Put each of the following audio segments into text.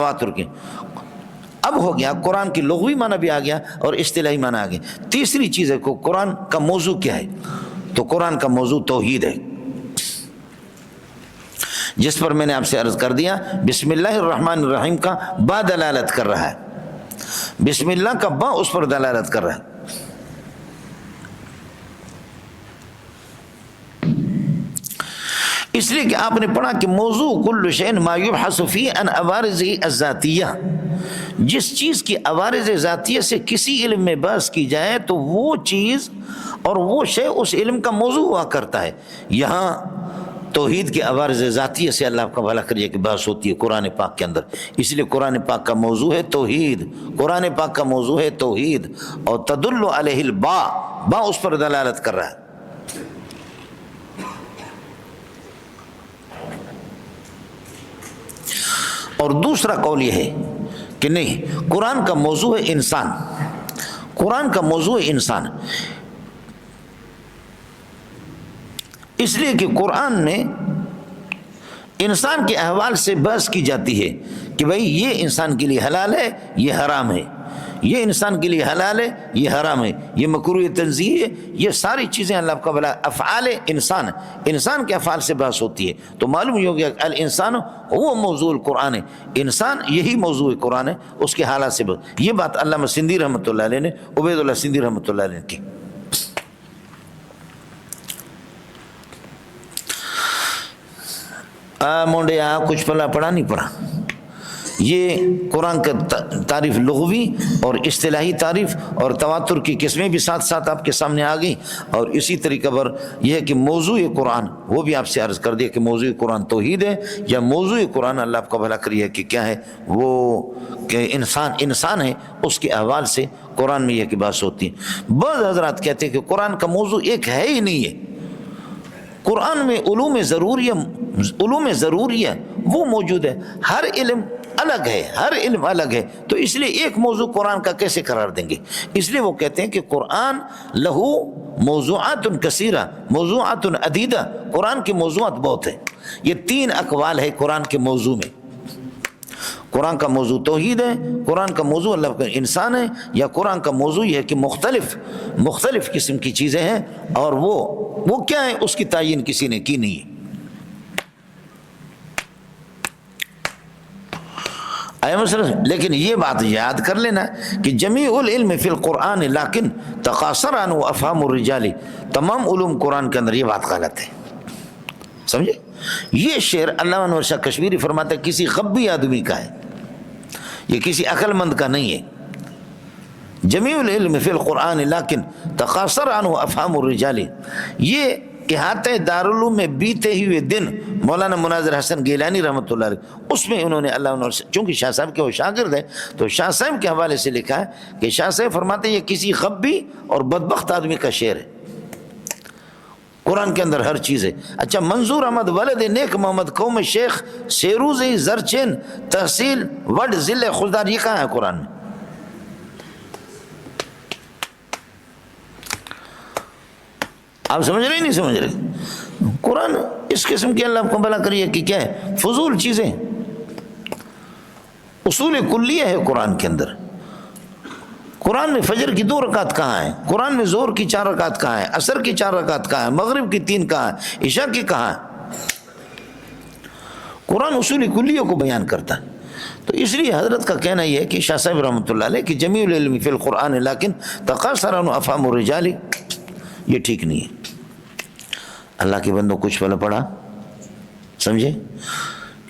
تواتر کے. اب ہو گیا قرآن کی لغوی معنی بھی آ گیا اور اصطلاحی معنی آ گیا. تیسری چیز ہے کہ قرآن کا موضوع کیا ہے. تو قرآن کا موضوع توحید ہے، جس پر میں نے آپ سے عرض کر دیا بسم اللہ الرحمن الرحیم کا با دلالت کر رہا ہے. بسم اللہ کا با اس پر دلالت کر رہا ہے. اس لیے کہ آپ نے پڑھا کہ موضوع کل شیء ما یبحث فی عن عوارضہ الذاتیہ، جس چیز کی عوارض ذاتیہ سے کسی علم میں بحث کی جائے تو وہ چیز اور وہ شے اس علم کا موضوع ہوا کرتا ہے. یہاں توحید کے عوارض ذاتیہ سے اللہ آپ کا بھلا کریے کہ بحث ہوتی ہے قرآن پاک کے اندر. اس لیے قرآن پاک کا موضوع ہے توحید. قرآن پاک کا موضوع ہے توحید، اور تدل علیہ البا، با اس پر دلالت کر رہا ہے. اور دوسرا قول یہ ہے کہ نہیں، قرآن کا موضوع ہے انسان. قرآن کا موضوع ہے انسان، اس لیے کہ قرآن میں انسان کے احوال سے بحث کی جاتی ہے کہ بھئی یہ انسان کے لیے حلال ہے، یہ حرام ہے، یہ انسان کے لیے حلال ہے، یہ حرام ہے، یہ مکروہ تنزیہ ہے. یہ ساری چیزیں اللہ کا بلا افعال انسان، انسان کے افعال سے بحث ہوتی ہے. تو معلوم ہی ہو گیا کہ الانسان وہ موضوع القرآن ہے. انسان یہی موضوع قرآن ہے، اس کے حالات سے بحث. یہ بات علامہ سندھی رحمۃ اللہ علیہ نے، عبید اللہ سندھی رحمۃ اللہ علیہ نے کی. مونڈے کچھ پڑھا نہیں پڑھا. یہ قرآن کا تعریف لغوی اور اصطلاحی تعریف اور تواتر کی قسمیں بھی ساتھ ساتھ آپ کے سامنے آ گئی. اور اسی طریقہ پر یہ ہے کہ موضوع قرآن وہ بھی آپ سے عرض کر دیا کہ موضوع قرآن توحید ہے، یا موضوع قرآن اللہ آپ کا بھلا کریے کہ کیا ہے، وہ کہ انسان ہے، اس کے احوال سے قرآن میں یہ کہ بات ہوتی ہے. بعض حضرات کہتے ہیں کہ قرآن کا موضوع ایک ہے ہی نہیں ہے. قرآن میں علوم ضروریہ وہ موجود ہے، ہر علم الگ ہے، ہر علم الگ ہے. تو اس لیے ایک موضوع قرآن کا کیسے قرار دیں گے؟ اس لیے وہ کہتے ہیں کہ قرآن لہو موضوعات کثیرہ موضوعات عدیدہ. قرآن کے موضوعات بہت ہیں. یہ 3 اقوال ہے قرآن کے موضوع میں. قرآن کا موضوع توحید ہے، قرآن کا موضوع اللہ کا انسان ہے، یا قرآن کا موضوع یہ ہے کہ مختلف قسم کی چیزیں ہیں، اور وہ کیا ہے اس کی تعین کسی نے کی نہیں ہے. لیکن یہ بات یاد کر لینا کہ جمیع العلم فی القرآن لیکن تقاصر عنہ افہام الرجال. تمام علوم قرآن کے اندر یہ بات غلط ہے. سمجھے؟ یہ شعر علامہ انور شاہ کشمیری فرماتا ہے کسی غبی آدمی کا ہے، یہ کسی عقل مند کا نہیں ہے. جمیع العلم فی القرآن لیکن تقاصر عنہ افہام الرجال. یہ احاطہ دارالعلوم میں بیتے ہوئے دن مولانا مناظر حسن گیلانی رحمۃ اللہ علیہ، اس میں انہوں نے چونکہ شاہ صاحب کے وہ شاگرد ہیں تو شاہ صاحب کے حوالے سے لکھا ہے کہ شاہ صاحب فرماتے ہیں یہ کسی غبی اور بدبخت آدمی کا شعر ہے. قرآن کے اندر ہر چیز ہے. اچھا، منظور احمد ولد نیک محمد قوم شیخ سیروز زرچین تحصیل وڈ ضلع خلدار، یہ کہاں ہے قرآن میں؟ آپ سمجھ رہے نہیں سمجھ رہے؟ قرآن اس قسم کی اللہ کو بھلا کریے کہ کیا ہے، فضول چیزیں. اصول کلیہ ہے قرآن کے اندر. قرآن میں فجر کی 2 رکعت کہاں ہیں؟ قرآن میں ظہر کی 4 رکعت کہاں ہیں؟ عصر کی 4 رکعت کہاں ہیں؟ مغرب کی 3 کہاں ہیں؟ عشاء کی کہاں ہیں؟ قرآن اصول کلیہ کو بیان کرتا ہے. تو اس لیے حضرت کا کہنا یہ ہے کہ شاہ صاحب رحمۃ اللہ علیہ کہ جمیع العلم فی القرآن لیکن تقاصر عنہ افہام الرجال، یہ ٹھیک نہیں ہے. اللہ کے بندوں کچھ پہلے پڑھا سمجھے؟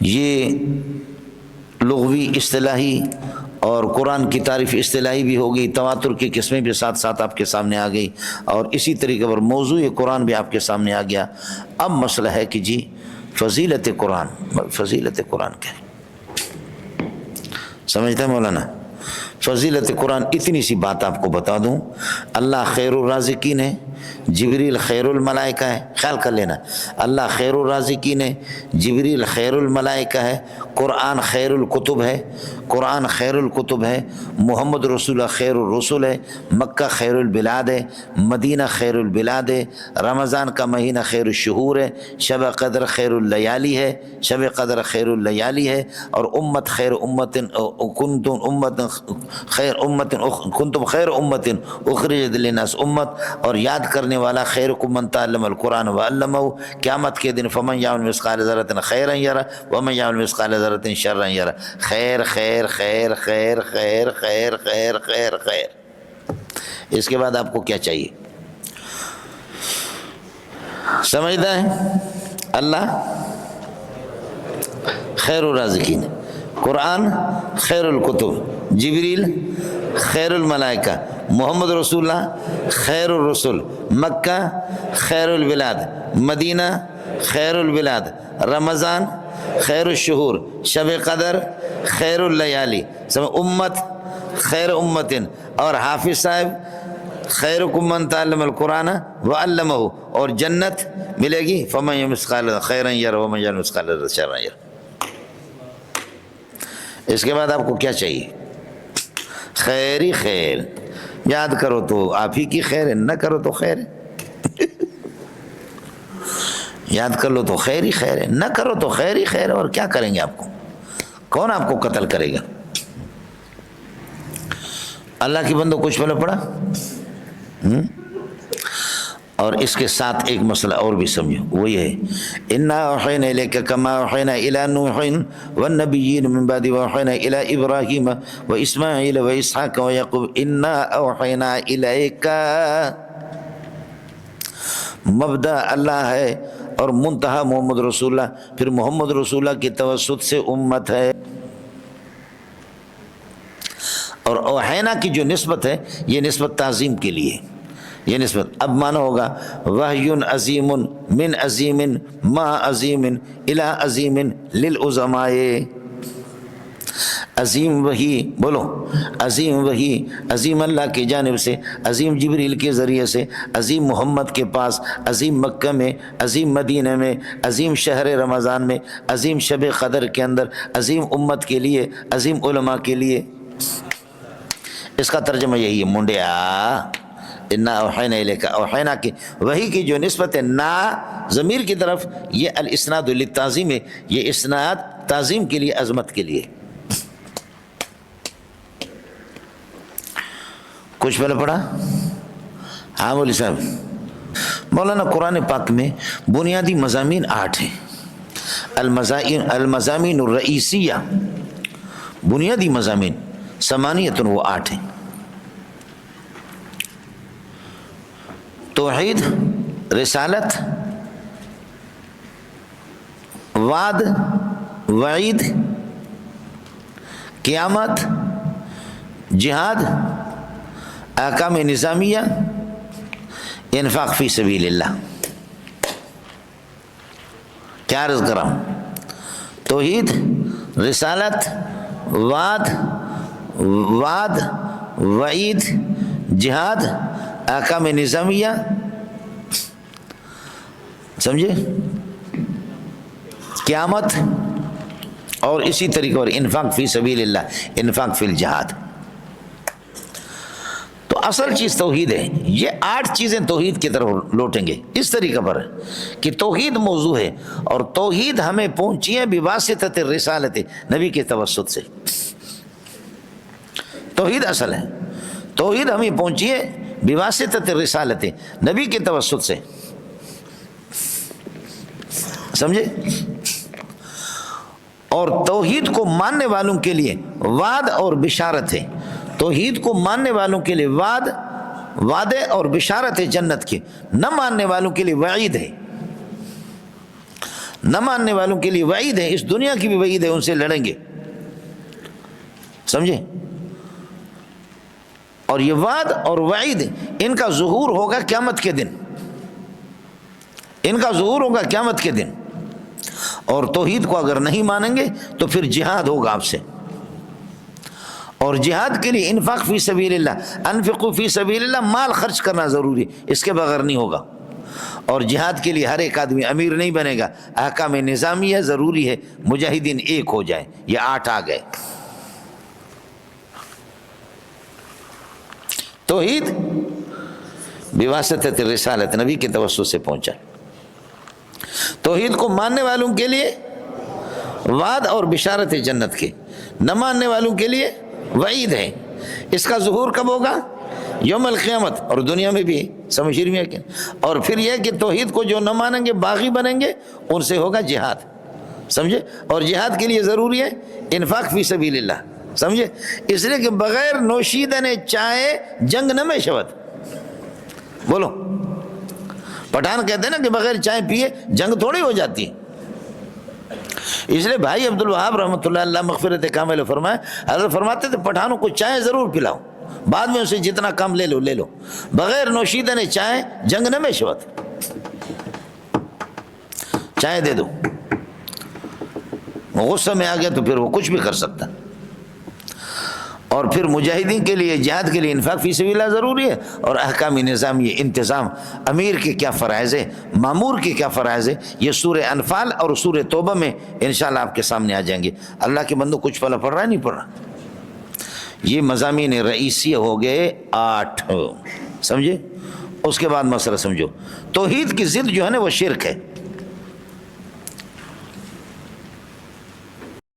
یہ لغوی اصطلاحی اور قرآن کی تعریف اصطلاحی بھی ہو گئی، تواتر کی قسمیں بھی ساتھ ساتھ آپ کے سامنے آ گئی، اور اسی طریقے پر موضوع قرآن بھی آپ کے سامنے آ گیا. اب مسئلہ ہے کہ جی فضیلت قرآن کیا ہے؟ سمجھتا ہے مولانا؟ فضیلت قرآن اتنی سی بات آپ کو بتا دوں، اللہ خیر الرازقین ہے. جبریل خیر الملائکہ ہے، خیال کر لینا، اللہ خیر الرازقین ہے، جبریل خیر الملائکہ ہے، قرآن خیر الکتب ہے، قرآن خیر الکتب ہے، محمد رسول اللہ خیر الرسول ہے، مکہ خیر البلاد ہے، مدینہ خیر البلاد ہے، رمضان کا مہینہ خیر الشہور ہے، شب قدر خیر اللیالی ہے، شب قدر خیر اللیالی ہے، اور امت خیر امت کنتم امت خیر امت کنتم خیر امت اخرجت للناس امت، اور یاد کرنے والا خیرکم من تعلم القرآن وعلمہ، قیامت کے دن فمن یعمل مثقال ذرۃ خیرا یرہ ومن یعمل مثقال ذرۃ شرا یرہ، خیر خیر خیر خیر خیر خیر خیر خیر خیر۔ اس کے بعد آپ کو کیا چاہیے؟ سمجھتا ہے؟ اللہ خیر الرازقین، قرآن خیر الکتب، جبریل خیر الملائکہ، محمد رسول اللہ خیر الرسل، مکہ خیر البلاد، مدینہ خیر البلاد، رمضان خیر الشہور، شب قدر خیر اللیالی، امت خیر امتن، اور حافظ صاحب خیرکم من تعلم القرآن وعلمہ، اور جنت ملے گی فمن یعمل مثقال خیرا یرہ ومن یعمل مثقال ذرۃ شرا یرہ۔ اس کے بعد آپ کو کیا چاہیے؟ خیر ہی خیر، یاد کرو تو آپ ہی کی خیر ہے، نہ کرو تو خیر ہے، یاد کر لو تو خیر ہی خیر ہے، نہ کرو تو خیر ہی خیر ہے، اور کیا کریں گے آپ کو؟ کون آپ کو قتل کرے گا؟ اللہ کی بندو کچھ پہلے پڑا؟ اور اس کے ساتھ ایک مسئلہ اور بھی سمجھو، وہ یہ ہے انا اوحینا الیک کما اوحینا الی نوح والنبیین من بعد واوحینا الی ابراہیم واسماعیل واسحاق ویعقوب انا اوحینا الیک، مبدا اللہ ہے اور منتہا محمد رسول اللہ، پھر محمد رسول اللہ کی توسط سے امت ہے۔ اور اوحینا کی جو نسبت ہے یہ نسبت تعظیم کے لیے، یہ نسبت اب مانا ہوگا وحی عظیم من عظیم ما عظیم الی عظیم للعظماء، عظیم وحی، بولو عظیم وحی، عظیم اللہ کی جانب سے، عظیم جبریل کے ذریعے سے، عظیم محمد کے پاس، عظیم مکہ میں، عظیم مدینہ میں، عظیم شہر رمضان میں، عظیم شب قدر کے اندر، عظیم امت کے لیے، عظیم علماء کے لیے۔ اس کا ترجمہ یہی ہے منڈیا، انا اوحینا الیک، اوحینا کی وحی کی جو نسبت ہے نا ضمیر کی طرف، یہ الاسناد للتعظیم ہے، یہ اسناد تعظیم کے لیے، عظمت کے لیے۔ کچھ پہلے پڑھا؟ ہاں مولی صاحب۔ مولانا قرآن پاک میں بنیادی مضامین 8 ہیں، المضامین الرئیسیہ، بنیادی مضامین 8 وہ 8 ہیں۔ توحید، رسالت، وعد، وعید، قیامت، جہاد، احکام نظامیہ، انفاق فی سبیل اللہ۔ کیا عرض کرا ہوں؟ توحید، رسالت، وعد، وعید، جہاد، احکام نظامیہ، سمجھے، قیامت، اور اسی طریقے اور انفاق فی سبیل اللہ، انفاق فی الجہاد۔ تو اصل چیز توحید ہے، یہ 8 چیزیں توحید کی طرف لوٹیں گے اس طریقے پر کہ توحید موضوع ہے، اور توحید ہمیں پہنچی ہے بواسطۃ الرسالت، نبی کے توسط سے۔ توحید اصل ہے، توحید ہمیں پہنچی ہے بواسطۃ الرسالت، نبی کے توسط سے، سمجھے؟ اور توحید کو ماننے والوں کے لیے وعد اور بشارت ہے، توحید کو ماننے والوں کے لیے وعدے اور بشارت ہے جنت کے، نہ ماننے والوں کے لیے وعید ہے، نہ ماننے والوں کے لیے وعید ہے، اس دنیا کی بھی وعید ہے، ان سے لڑیں گے، سمجھے؟ اور یہ وعد اور وعید ان کا ظہور ہوگا قیامت کے دن، ان کا ظہور ہوگا قیامت کے دن۔ اور توحید کو اگر نہیں مانیں گے تو پھر جہاد ہوگا آپ سے، اور جہاد کے لیے انفاق فی سبیل اللہ، انفقوا فی سبیل اللہ، مال خرچ کرنا ضروری، اس کے بغیر نہیں ہوگا۔ اور جہاد کے لیے ہر ایک آدمی امیر نہیں بنے گا، احکام نظامیہ ضروری ہے، مجاہدین ایک ہو جائیں، یہ 8 آ گئے۔ توحید بواسطۃ الرسالت، نبی کے توسط سے پہنچا۔ توحید کو ماننے والوں کے لیے وعد اور بشارت جنت کے، نہ ماننے والوں کے لیے وعید ہے۔ اس کا ظہور کب ہوگا؟ یوم القیامت، اور دنیا میں بھی سمجھ رہی ہے کہ، اور پھر یہ کہ توحید کو جو نہ مانیں گے باغی بنیں گے، ان سے ہوگا جہاد، سمجھے؟ اور جہاد کے لیے ضروری ہے انفاق فی سبیل اللہ، سمجھے؟ اس لیے کہ بغیر نوشیدن چائے جنگ نہ میں شود۔ بولو، پٹھان کہتے ہیں نا کہ بغیر چائے پیے جنگ تھوڑی ہو جاتی ہے۔ اس لیے بھائی عبد الوہاب رحمۃ اللہ اللہ مغفرت کامل فرمائے، حضرت فرماتے تھے پٹھانوں کو چائے ضرور پلاؤ، بعد میں اسے جتنا کم لے لو، بغیر نوشیدن چائے جنگ نہ میں شود۔ چائے دے دو، وہ غصہ میں آ گیا تو پھر وہ کچھ بھی کر سکتا۔ اور پھر مجاہدین کے لیے جہاد کے لیے انفاق فی سبیل اللہ ضروری ہے، اور احکام نظامی انتظام، امیر کے کیا فرائض ہے، مامور کے کیا فرائض ہے، یہ سورہ انفال اور سورہ توبہ میں انشاءاللہ آپ کے سامنے آ جائیں گے۔ اللہ کے بندو کچھ پلا پڑھ رہا ہے نہیں پڑھ رہا؟ یہ مضامین رئیسی ہو گئے 8، سمجھے؟ اس کے بعد مسئلہ سمجھو، توحید کی ضد جو ہے نا وہ شرک ہے۔